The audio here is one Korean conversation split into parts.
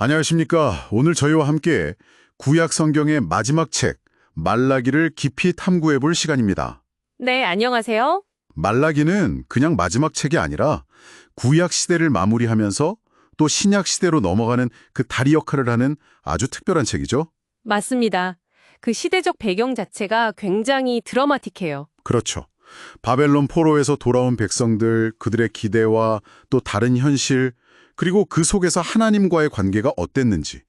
안녕하십니까. 오늘 저희와 함께 구약 성경의 마지막 책, 말라기를 깊이 탐구해 볼 시간입니다. 네, 안녕하세요. 말라기는 그냥 마지막 책이 아니라 구약 시대를 마무리하면서 또 신약 시대로 넘어가는 그 다리 역할을 하는 아주 특별한 책이죠. 맞습니다. 그 시대적 배경 자체가 굉장히 드라마틱해요. 그렇죠. 바벨론 포로에서 돌아온 백성들, 그들의 기대와 또 다른 현실, 그리고 그 속에서 하나님과의 관계가 어땠는지,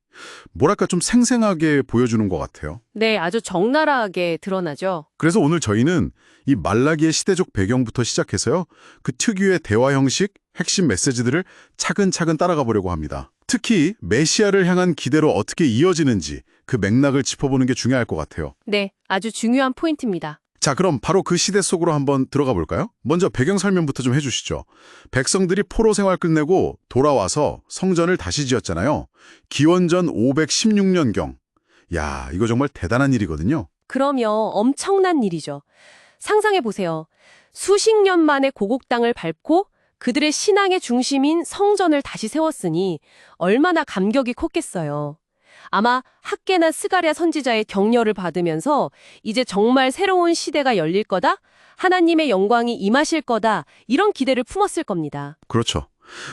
뭐랄까 좀 생생하게 보여주는 것 같아요. 네, 아주 적나라하게 드러나죠. 그래서 오늘 저희는 이 말라기의 시대적 배경부터 시작해서요. 그 특유의 대화 형식, 핵심 메시지들을 차근차근 따라가 보려고 합니다. 특히 메시아를 향한 기대로 어떻게 이어지는지 그 맥락을 짚어보는 게 중요할 것 같아요. 네, 아주 중요한 포인트입니다. 자, 그럼 바로 그 시대 속으로 한번 들어가 볼까요? 먼저 배경 설명부터 좀 해주시죠. 백성들이 포로 생활 끝내고 돌아와서 성전을 다시 지었잖아요. 기원전 516년경. 야, 이거 정말 대단한 일이거든요. 그럼요, 엄청난 일이죠. 상상해 보세요. 수십 년 만에 고국 땅을 밟고 그들의 신앙의 중심인 성전을 다시 세웠으니 얼마나 감격이 컸겠어요. 아마 학개나 스가랴 선지자의 격려를 받으면서 이제 정말 새로운 시대가 열릴 거다? 하나님의 영광이 임하실 거다. 이런 기대를 품었을 겁니다. 그렇죠.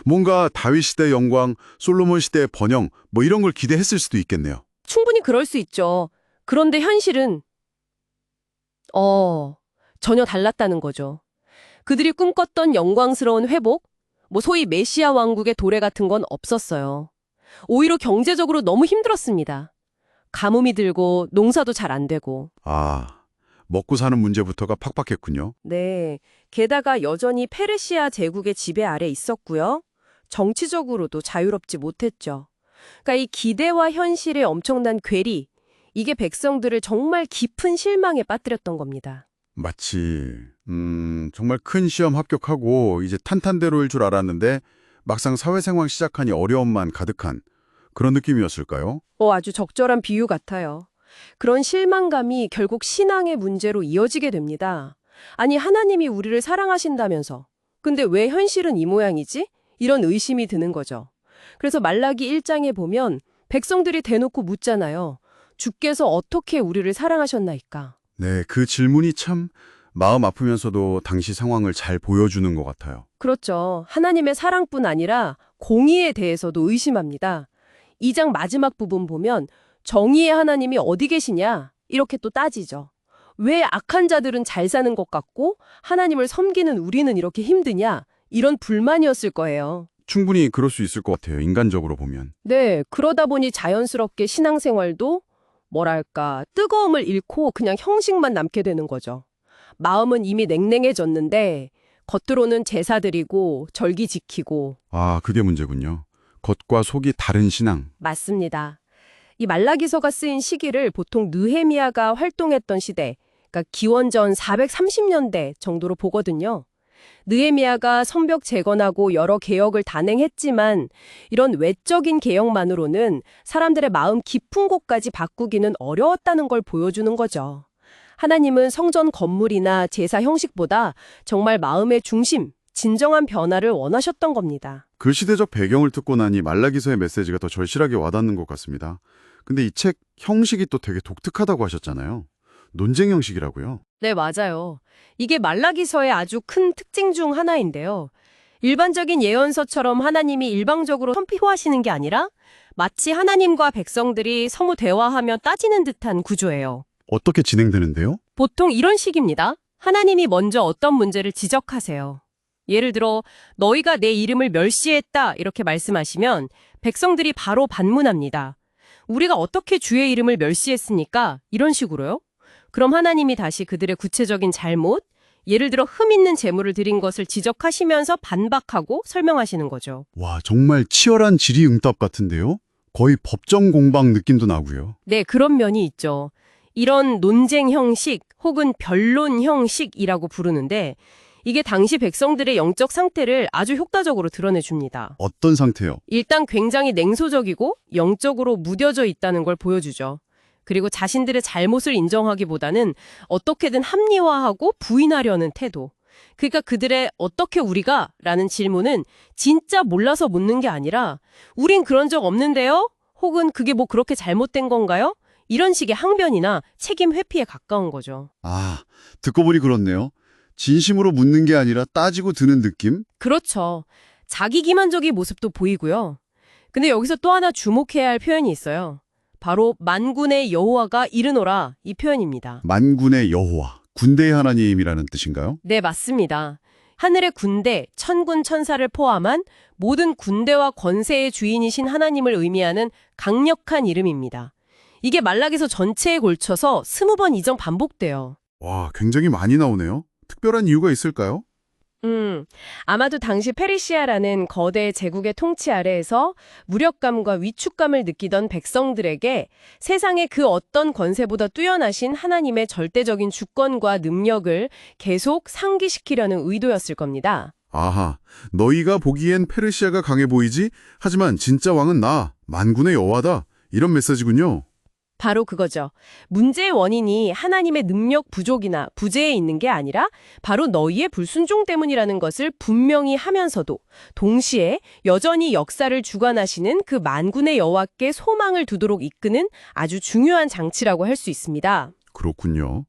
뭔가 다윗 시대 영광, 솔로몬 시대의 번영, 뭐 이런 걸 기대했을 수도 있겠네요. 충분히 그럴 수 있죠. 그런데 현실은 전혀 달랐다는 거죠. 그들이 꿈꿨던 영광스러운 회복, 소위 메시아 왕국의 도래 같은 건 없었어요. 오히려 경제적으로 너무 힘들었습니다. 가뭄이 들고 농사도 잘 안 되고. 아, 먹고 사는 문제부터가 팍팍했군요. 네, 게다가 여전히 페르시아 제국의 지배 아래 있었고요. 정치적으로도 자유롭지 못했죠. 그러니까 이 기대와 현실의 엄청난 괴리, 이게 백성들을 정말 깊은 실망에 빠뜨렸던 겁니다. 마치 정말 큰 시험 합격하고 이제 탄탄대로일 줄 알았는데 막상 사회생활 시작하니 어려움만 가득한 그런 느낌이었을까요? 아주 적절한 비유 같아요. 그런 실망감이 결국 신앙의 문제로 이어지게 됩니다. 아니, 하나님이 우리를 사랑하신다면서. 근데 왜 현실은 이 모양이지? 이런 의심이 드는 거죠. 그래서 말라기 1장에 보면 백성들이 대놓고 묻잖아요. 주께서 어떻게 우리를 사랑하셨나이까? 네, 그 질문이 참 마음 아프면서도 당시 상황을 잘 보여주는 것 같아요. 그렇죠. 하나님의 사랑뿐 아니라 공의에 대해서도 의심합니다. 2장 마지막 부분 보면 정의의 하나님이 어디 계시냐? 이렇게 또 따지죠. 왜 악한 자들은 잘 사는 것 같고 하나님을 섬기는 우리는 이렇게 힘드냐? 이런 불만이었을 거예요. 충분히 그럴 수 있을 것 같아요. 인간적으로 보면. 네, 그러다 보니 자연스럽게 신앙생활도 뜨거움을 잃고 그냥 형식만 남게 되는 거죠. 마음은 이미 냉랭해졌는데 겉으로는 제사 드리고 절기 지키고. 아, 그게 문제군요. 겉과 속이 다른 신앙. 맞습니다. 이 말라기서가 쓰인 시기를 보통 느헤미야가 활동했던 시대, 그러니까 기원전 430년대 정도로 보거든요. 느헤미야가 성벽 재건하고 여러 개혁을 단행했지만 이런 외적인 개혁만으로는 사람들의 마음 깊은 곳까지 바꾸기는 어려웠다는 걸 보여주는 거죠. 하나님은 성전 건물이나 제사 형식보다 정말 마음의 중심, 진정한 변화를 원하셨던 겁니다. 그 시대적 배경을 듣고 나니 말라기서의 메시지가 더 절실하게 와닿는 것 같습니다. 근데 이 책 형식이 또 되게 독특하다고 하셨잖아요. 논쟁 형식이라고요. 네, 맞아요. 이게 말라기서의 아주 큰 특징 중 하나인데요. 일반적인 예언서처럼 하나님이 일방적으로 선포하시는 게 아니라 마치 하나님과 백성들이 서로 대화하며 따지는 듯한 구조예요. 어떻게 진행되는데요? 보통 이런 식입니다. 하나님이 먼저 어떤 문제를 지적하세요. 예를 들어 너희가 내 이름을 멸시했다 이렇게 말씀하시면 백성들이 바로 반문합니다. 우리가 어떻게 주의 이름을 멸시했습니까? 이런 식으로요. 그럼 하나님이 다시 그들의 구체적인 잘못, 예를 들어 흠 있는 제물을 드린 것을 지적하시면서 반박하고 설명하시는 거죠. 와, 정말 치열한 질의응답 같은데요? 거의 법정 공방 느낌도 나고요. 네, 그런 면이 있죠. 이런 논쟁 형식 혹은 변론 형식이라고 부르는데 이게 당시 백성들의 영적 상태를 아주 효과적으로 드러내줍니다. 어떤 상태요? 일단 굉장히 냉소적이고 영적으로 무뎌져 있다는 걸 보여주죠. 그리고 자신들의 잘못을 인정하기보다는 어떻게든 합리화하고 부인하려는 태도. 그러니까 그들의 어떻게 우리가? 라는 질문은 진짜 몰라서 묻는 게 아니라 우린 그런 적 없는데요? 혹은 그게 뭐 그렇게 잘못된 건가요? 이런 식의 항변이나 책임 회피에 가까운 거죠. 아, 듣고 보니 그렇네요. 진심으로 묻는 게 아니라 따지고 드는 느낌? 그렇죠. 자기 기만적인 모습도 보이고요. 근데 여기서 또 하나 주목해야 할 표현이 있어요. 바로 만군의 여호와가 이르노라 이 표현입니다. 만군의 여호와, 군대의 하나님이라는 뜻인가요? 네, 맞습니다. 하늘의 군대, 천군 천사를 포함한 모든 군대와 권세의 주인이신 하나님을 의미하는 강력한 이름입니다. 이게 말락에서 전체에 걸쳐서 20번 이상 반복돼요. 와, 굉장히 많이 나오네요. 특별한 이유가 있을까요? 아마도 당시 페르시아라는 거대 제국의 통치 아래에서 무력감과 위축감을 느끼던 백성들에게 세상의 그 어떤 권세보다 뛰어나신 하나님의 절대적인 주권과 능력을 계속 상기시키려는 의도였을 겁니다. 아하, 너희가 보기엔 페르시아가 강해 보이지? 하지만 진짜 왕은 나, 만군의 여호와다. 이런 메시지군요. 바로 그거죠. 문제의 원인이 하나님의 능력 부족이나 부재에 있는 게 아니라 바로 너희의 불순종 때문이라는 것을 분명히 하면서도 동시에 여전히 역사를 주관하시는 그 만군의 여호와께 소망을 두도록 이끄는 아주 중요한 장치라고 할 수 있습니다. 그렇군요.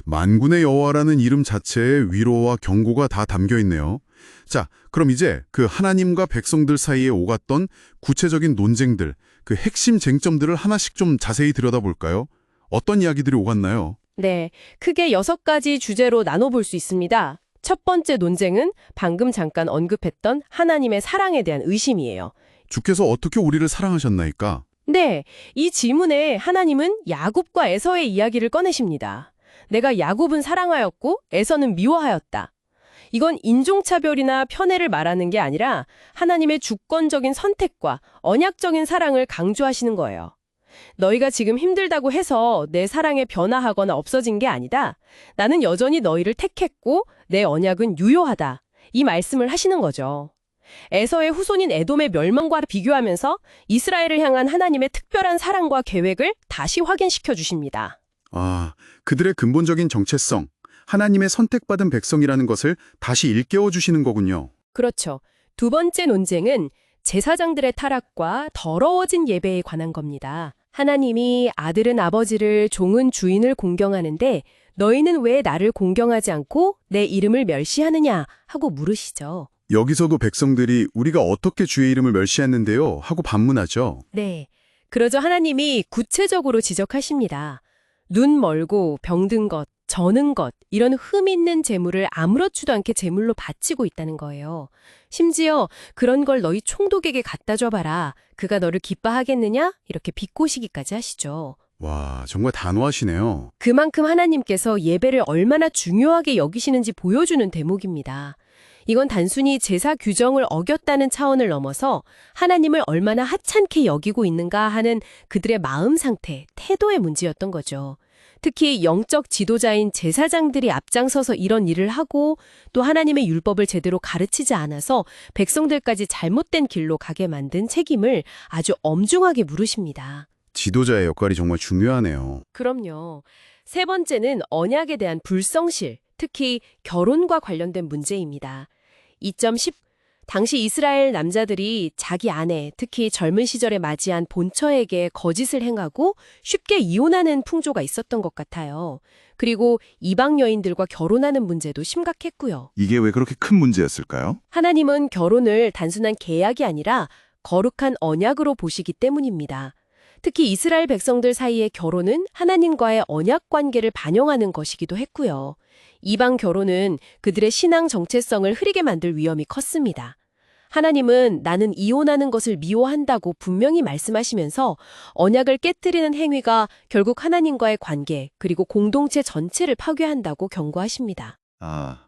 만군의 여호와라는 이름 자체에 위로와 경고가 다 담겨 있네요. 자, 그럼 이제 그 하나님과 백성들 사이에 오갔던 구체적인 논쟁들, 그 핵심 쟁점들을 하나씩 좀 자세히 들여다볼까요? 어떤 이야기들이 오갔나요? 네, 크게 6가지 주제로 나눠볼 수 있습니다. 첫 번째 논쟁은 방금 잠깐 언급했던 하나님의 사랑에 대한 의심이에요. 주께서 어떻게 우리를 사랑하셨나이까? 네, 이 질문에 하나님은 야곱과 에서의 이야기를 꺼내십니다. 내가 야곱은 사랑하였고 에서는 미워하였다. 이건 인종차별이나 편애를 말하는 게 아니라 하나님의 주권적인 선택과 언약적인 사랑을 강조하시는 거예요. 너희가 지금 힘들다고 해서 내 사랑에 변화하거나 없어진 게 아니다. 나는 여전히 너희를 택했고 내 언약은 유효하다. 이 말씀을 하시는 거죠. 에서의 후손인 에돔의 멸망과 비교하면서 이스라엘을 향한 하나님의 특별한 사랑과 계획을 다시 확인시켜 주십니다. 아, 그들의 근본적인 정체성, 하나님의 선택받은 백성이라는 것을 다시 일깨워 주시는 거군요. 그렇죠. 두 번째 논쟁은 제사장들의 타락과 더러워진 예배에 관한 겁니다. 하나님이 아들은 아버지를 종은 주인을 공경하는데 너희는 왜 나를 공경하지 않고 내 이름을 멸시하느냐 하고 물으시죠. 여기서도 백성들이 우리가 어떻게 주의 이름을 멸시했는데요? 하고 반문하죠. 네. 그러자 하나님이 구체적으로 지적하십니다. 눈 멀고 병든 것, 저는 것, 이런 흠 있는 재물을 아무렇지도 않게 제물로 바치고 있다는 거예요. 심지어 그런 걸 너희 총독에게 갖다 줘봐라. 그가 너를 기뻐하겠느냐? 이렇게 비꼬시기까지 하시죠. 와, 정말 단호하시네요. 그만큼 하나님께서 예배를 얼마나 중요하게 여기시는지 보여주는 대목입니다. 이건 단순히 제사 규정을 어겼다는 차원을 넘어서 하나님을 얼마나 하찮게 여기고 있는가 하는 그들의 마음 상태, 태도의 문제였던 거죠. 특히 영적 지도자인 제사장들이 앞장서서 이런 일을 하고 또 하나님의 율법을 제대로 가르치지 않아서 백성들까지 잘못된 길로 가게 만든 책임을 아주 엄중하게 물으십니다. 지도자의 역할이 정말 중요하네요. 그럼요. 세 번째는 언약에 대한 불성실, 특히 결혼과 관련된 문제입니다. 2.10 당시 이스라엘 남자들이 자기 아내, 특히 젊은 시절에 맞이한 본처에게 거짓을 행하고 쉽게 이혼하는 풍조가 있었던 것 같아요. 그리고 이방 여인들과 결혼하는 문제도 심각했고요. 이게 왜 그렇게 큰 문제였을까요? 하나님은 결혼을 단순한 계약이 아니라 거룩한 언약으로 보시기 때문입니다. 특히 이스라엘 백성들 사이의 결혼은 하나님과의 언약 관계를 반영하는 것이기도 했고요. 이방 결혼은 그들의 신앙 정체성을 흐리게 만들 위험이 컸습니다. 하나님은 나는 이혼하는 것을 미워한다고 분명히 말씀하시면서 언약을 깨뜨리는 행위가 결국 하나님과의 관계 그리고 공동체 전체를 파괴한다고 경고하십니다. 아,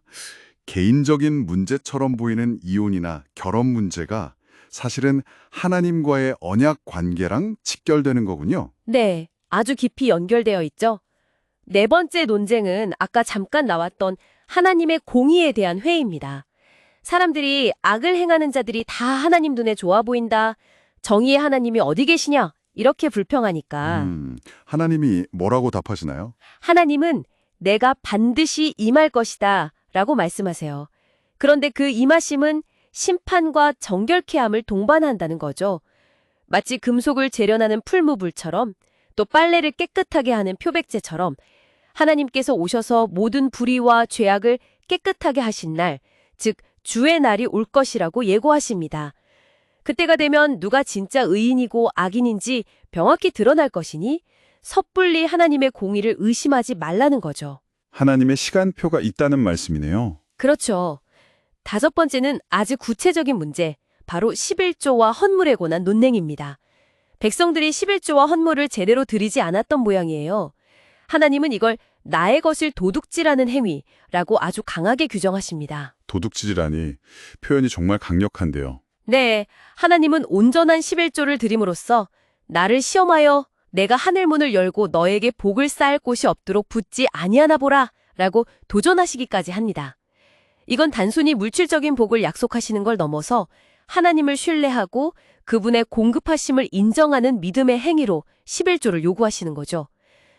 개인적인 문제처럼 보이는 이혼이나 결혼 문제가 사실은 하나님과의 언약 관계랑 직결되는 거군요. 네, 아주 깊이 연결되어 있죠. 네 번째 논쟁은 아까 잠깐 나왔던 하나님의 공의에 대한 회의입니다. 사람들이 악을 행하는 자들이 다 하나님 눈에 좋아 보인다. 정의의 하나님이 어디 계시냐? 이렇게 불평하니까 하나님이 뭐라고 답하시나요? 하나님은 내가 반드시 임할 것이다 라고 말씀하세요. 그런데 그 임하심은 심판과 정결케 함을 동반한다는 거죠. 마치 금속을 재련하는 풀무불처럼 또 빨래를 깨끗하게 하는 표백제처럼 하나님께서 오셔서 모든 불의와 죄악을 깨끗하게 하신 날, 즉 주의 날이 올 것이라고 예고하십니다. 그때가 되면 누가 진짜 의인이고 악인인지 명확히 드러날 것이니 섣불리 하나님의 공의를 의심하지 말라는 거죠. 하나님의 시간표가 있다는 말씀이네요. 그렇죠. 5번째는 아주 구체적인 문제, 바로 11조와 헌물에 관한 논쟁입니다. 백성들이 11조와 헌물을 제대로 드리지 않았던 모양이에요. 하나님은 이걸 나의 것을 도둑질하는 행위라고 아주 강하게 규정하십니다. 도둑질이라니 표현이 정말 강력한데요. 네, 하나님은 온전한 11조를 드림으로써 나를 시험하여 내가 하늘문을 열고 너에게 복을 쌓을 곳이 없도록 붙지 아니하나 보라 라고 도전하시기까지 합니다. 이건 단순히 물질적인 복을 약속하시는 걸 넘어서 하나님을 신뢰하고 그분의 공급하심을 인정하는 믿음의 행위로 11조를 요구하시는 거죠.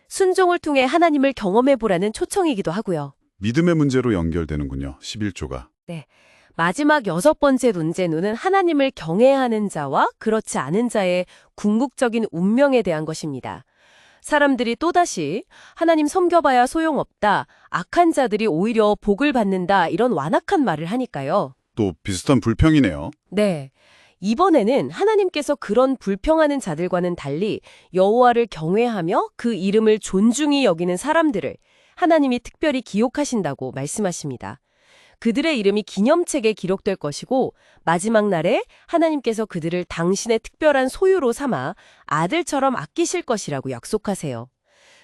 순종을 통해 하나님을 경험해보라는 초청이기도 하고요. 믿음의 문제로 연결되는군요. 11조가. 마지막 6번째 논제는 하나님을 경외하는 자와 그렇지 않은 자의 궁극적인 운명에 대한 것입니다. 사람들이 또다시 하나님 섬겨봐야 소용없다, 악한 자들이 오히려 복을 받는다 이런 완악한 말을 하니까요. 또 비슷한 불평이네요. 네. 이번에는 하나님께서 그런 불평하는 자들과는 달리 여호와를 경외하며 그 이름을 존중히 여기는 사람들을 하나님이 특별히 기억하신다고 말씀하십니다. 그들의 이름이 기념책에 기록될 것이고 마지막 날에 하나님께서 그들을 당신의 특별한 소유로 삼아 아들처럼 아끼실 것이라고 약속하세요.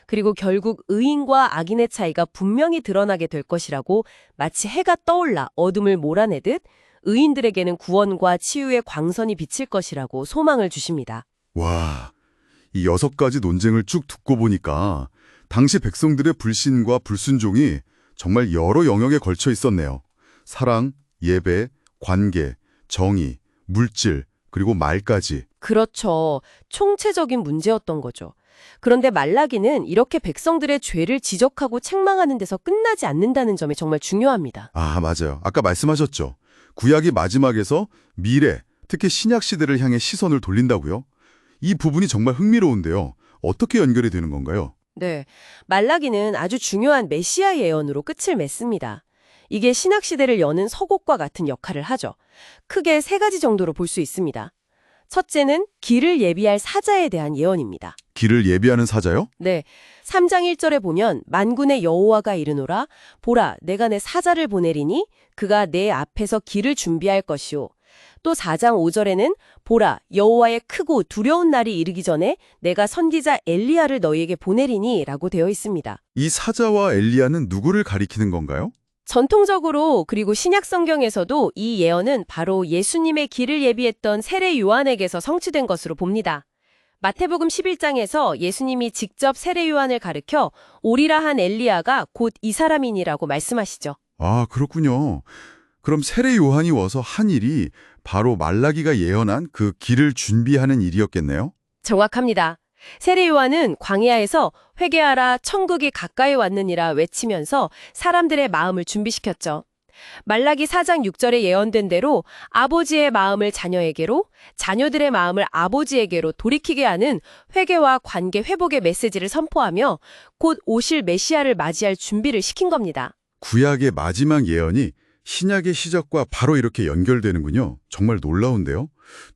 그리고 결국 의인과 악인의 차이가 분명히 드러나게 될 것이라고 마치 해가 떠올라 어둠을 몰아내듯 의인들에게는 구원과 치유의 광선이 비칠 것이라고 소망을 주십니다. 와, 이 6가지 논쟁을 쭉 듣고 보니까 당시 백성들의 불신과 불순종이 정말 여러 영역에 걸쳐 있었네요. 사랑, 예배, 관계, 정의, 물질, 그리고 말까지. 그렇죠. 총체적인 문제였던 거죠. 그런데 말라기는 이렇게 백성들의 죄를 지적하고 책망하는 데서 끝나지 않는다는 점이 정말 중요합니다. 아, 맞아요. 아까 말씀하셨죠. 구약이 마지막에서 미래, 특히 신약 시대를 향해 시선을 돌린다고요? 이 부분이 정말 흥미로운데요. 어떻게 연결이 되는 건가요? 네, 말라기는 아주 중요한 메시아 예언으로 끝을 맺습니다. 이게 신약 시대를 여는 서곡과 같은 역할을 하죠. 크게 3가지 정도로 볼 수 있습니다. 첫째는 길을 예비할 사자에 대한 예언입니다. 길을 예비하는 사자요? 네, 3장 1절에 보면 만군의 여호와가 이르노라 보라 내가 내 사자를 보내리니 그가 내 앞에서 길을 준비할 것이요. 또 4장 5절에는 보라 여호와의 크고 두려운 날이 이르기 전에 내가 선지자 엘리야를 너희에게 보내리니 라고 되어 있습니다. 이 사자와 엘리야는 누구를 가리키는 건가요? 전통적으로 그리고 신약 성경에서도 이 예언은 바로 예수님의 길을 예비했던 세례 요한에게서 성취된 것으로 봅니다. 마태복음 11장에서 예수님이 직접 세례 요한을 가르쳐 오리라 한 엘리야가 곧 이 사람이니라고 말씀하시죠. 아, 그렇군요. 그럼 세례 요한이 와서 한 일이 바로 말라기가 예언한 그 길을 준비하는 일이었겠네요? 정확합니다. 세례 요한은 광야에서 회개하라 천국이 가까이 왔느니라 외치면서 사람들의 마음을 준비시켰죠. 말라기 4장 6절에 예언된 대로 아버지의 마음을 자녀에게로, 자녀들의 마음을 아버지에게로 돌이키게 하는 회개와 관계 회복의 메시지를 선포하며 곧 오실 메시아를 맞이할 준비를 시킨 겁니다. 구약의 마지막 예언이 신약의 시작과 바로 이렇게 연결되는군요. 정말 놀라운데요.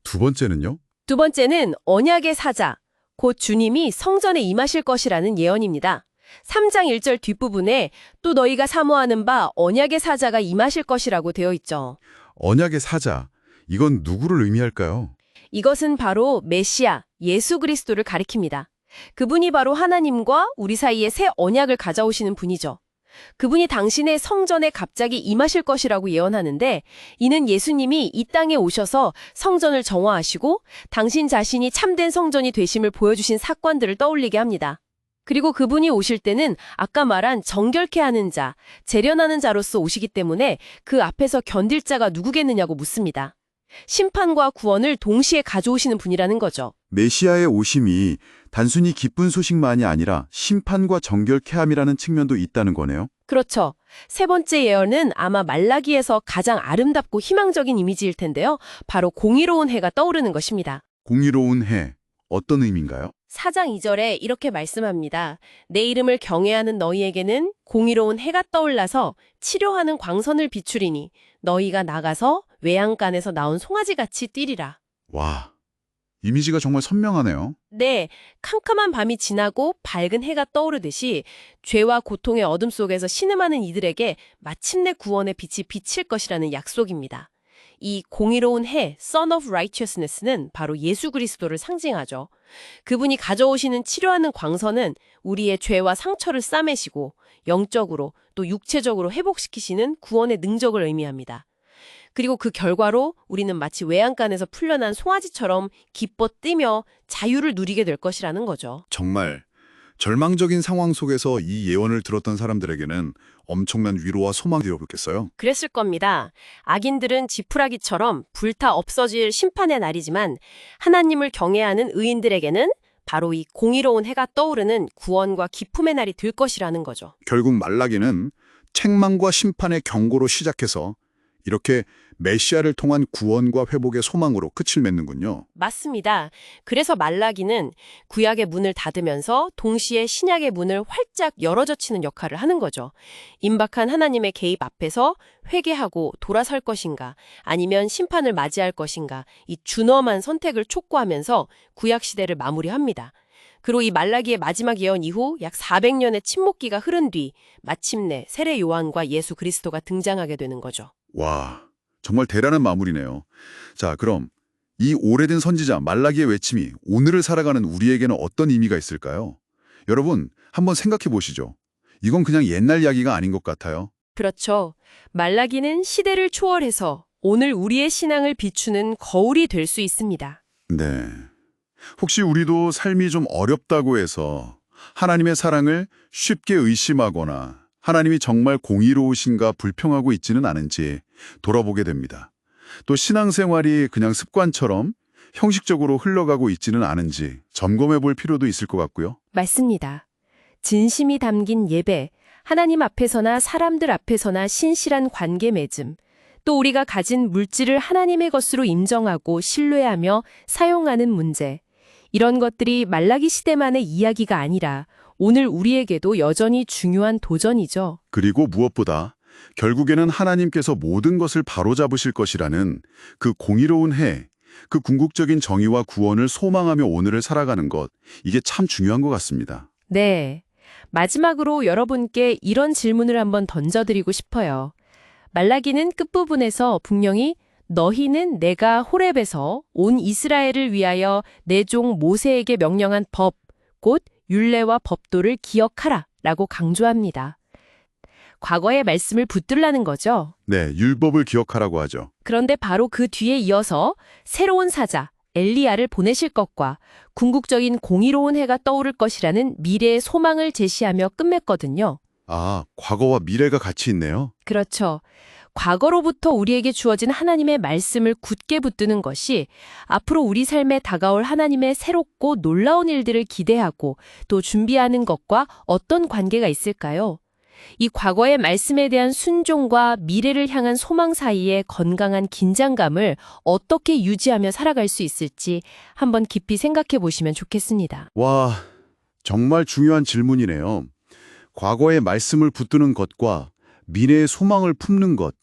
2번째는요? 2번째는 언약의 사자, 곧 주님이 성전에 임하실 것이라는 예언입니다. 3장 1절 뒷부분에 또 너희가 사모하는 바 언약의 사자가 임하실 것이라고 되어 있죠. 언약의 사자, 이건 누구를 의미할까요? 이것은 바로 메시아, 예수 그리스도를 가리킵니다. 그분이 바로 하나님과 우리 사이에 새 언약을 가져오시는 분이죠. 그분이 당신의 성전에 갑자기 임하실 것이라고 예언하는데 이는 예수님이 이 땅에 오셔서 성전을 정화하시고 당신 자신이 참된 성전이 되심을 보여주신 사건들을 떠올리게 합니다. 그리고 그분이 오실 때는 아까 말한 정결케 하는 자, 재련하는 자로서 오시기 때문에 그 앞에서 견딜 자가 누구겠느냐고 묻습니다. 심판과 구원을 동시에 가져오시는 분이라는 거죠. 메시아의 오심이 단순히 기쁜 소식만이 아니라 심판과 정결케함이라는 측면도 있다는 거네요. 그렇죠. 세 번째 예언은 아마 말라기에서 가장 아름답고 희망적인 이미지일 텐데요. 바로 공의로운 해가 떠오르는 것입니다. 공의로운 해, 어떤 의미인가요? 4장 2절에 이렇게 말씀합니다. 내 이름을 경외하는 너희에게는 공의로운 해가 떠올라서 치료하는 광선을 비추리니 너희가 나가서 외양간에서 나온 송아지같이 뛰리라. 와, 이미지가 정말 선명하네요. 네, 캄캄한 밤이 지나고 밝은 해가 떠오르듯이 죄와 고통의 어둠 속에서 신음하는 이들에게 마침내 구원의 빛이 비칠 것이라는 약속입니다. 이 공의로운 해, Son of Righteousness는 바로 예수 그리스도를 상징하죠. 그분이 가져오시는 치료하는 광선은 우리의 죄와 상처를 싸매시고 영적으로 또 육체적으로 회복시키시는 구원의 능력을 의미합니다. 그리고 그 결과로 우리는 마치 외양간에서 풀려난 송아지처럼 기뻐 뛰며 자유를 누리게 될 것이라는 거죠. 정말 절망적인 상황 속에서 이 예언을 들었던 사람들에게는 엄청난 위로와 소망이 되어버렸겠어요. 그랬을 겁니다. 악인들은 지푸라기처럼 불타 없어질 심판의 날이지만 하나님을 경외하는 의인들에게는 바로 이 공의로운 해가 떠오르는 구원과 기쁨의 날이 될 것이라는 거죠. 결국 말라기는 책망과 심판의 경고로 시작해서 이렇게 메시아를 통한 구원과 회복의 소망으로 끝을 맺는군요. 맞습니다. 그래서 말라기는 구약의 문을 닫으면서 동시에 신약의 문을 활짝 열어젖히는 역할을 하는 거죠. 임박한 하나님의 개입 앞에서 회개하고 돌아설 것인가 아니면 심판을 맞이할 것인가 이 준엄한 선택을 촉구하면서 구약 시대를 마무리합니다. 그리고 이 말라기의 마지막 예언 이후 약 400년의 침묵기가 흐른 뒤 마침내 세례 요한과 예수 그리스도가 등장하게 되는 거죠. 와, 정말 대단한 마무리네요. 자, 그럼 이 오래된 선지자 말라기의 외침이 오늘을 살아가는 우리에게는 어떤 의미가 있을까요? 여러분, 한번 생각해 보시죠. 이건 그냥 옛날 이야기가 아닌 것 같아요. 그렇죠. 말라기는 시대를 초월해서 오늘 우리의 신앙을 비추는 거울이 될 수 있습니다. 네. 혹시 우리도 삶이 좀 어렵다고 해서 하나님의 사랑을 쉽게 의심하거나 하나님이 정말 공의로우신가 불평하고 있지는 않은지 돌아보게 됩니다. 또 신앙생활이 그냥 습관처럼 형식적으로 흘러가고 있지는 않은지 점검해 볼 필요도 있을 것 같고요. 맞습니다. 진심이 담긴 예배, 하나님 앞에서나 사람들 앞에서나 신실한 관계 맺음, 또 우리가 가진 물질을 하나님의 것으로 인정하고 신뢰하며 사용하는 문제, 이런 것들이 말라기 시대만의 이야기가 아니라 오늘 우리에게도 여전히 중요한 도전이죠. 그리고 무엇보다 결국에는 하나님께서 모든 것을 바로잡으실 것이라는 그 공의로운 해, 그 궁극적인 정의와 구원을 소망하며 오늘을 살아가는 것, 이게 참 중요한 것 같습니다. 네. 마지막으로 여러분께 이런 질문을 한번 던져드리고 싶어요. 말라기는 끝부분에서 분명히 너희는 내가 호렙에서 온 이스라엘을 위하여 내 종 모세에게 명령한 법, 곧 율례와 법도를 기억하라 라고 강조합니다. 과거의 말씀을 붙들라는 거죠. 네, 율법을 기억하라고 하죠. 그런데 바로 그 뒤에 이어서 새로운 사자, 엘리야를 보내실 것과 궁극적인 공의로운 해가 떠오를 것이라는 미래의 소망을 제시하며 끝맺거든요. 아, 과거와 미래가 같이 있네요. 그렇죠. 과거로부터 우리에게 주어진 하나님의 말씀을 굳게 붙드는 것이 앞으로 우리 삶에 다가올 하나님의 새롭고 놀라운 일들을 기대하고 또 준비하는 것과 어떤 관계가 있을까요? 이 과거의 말씀에 대한 순종과 미래를 향한 소망 사이의 건강한 긴장감을 어떻게 유지하며 살아갈 수 있을지 한번 깊이 생각해 보시면 좋겠습니다. 와, 정말 중요한 질문이네요. 과거의 말씀을 붙드는 것과 미래의 소망을 품는 것,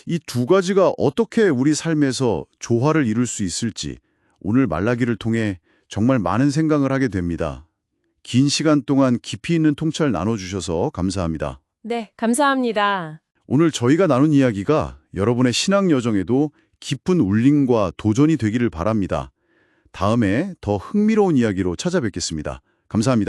이 두 가지가 어떻게 우리 삶에서 조화를 이룰 수 있을지 오늘 말라기를 통해 정말 많은 생각을 하게 됩니다. 긴 시간 동안 깊이 있는 통찰 나눠주셔서 감사합니다. 네, 감사합니다. 오늘 저희가 나눈 이야기가 여러분의 신앙 여정에도 깊은 울림과 도전이 되기를 바랍니다. 다음에 더 흥미로운 이야기로 찾아뵙겠습니다. 감사합니다.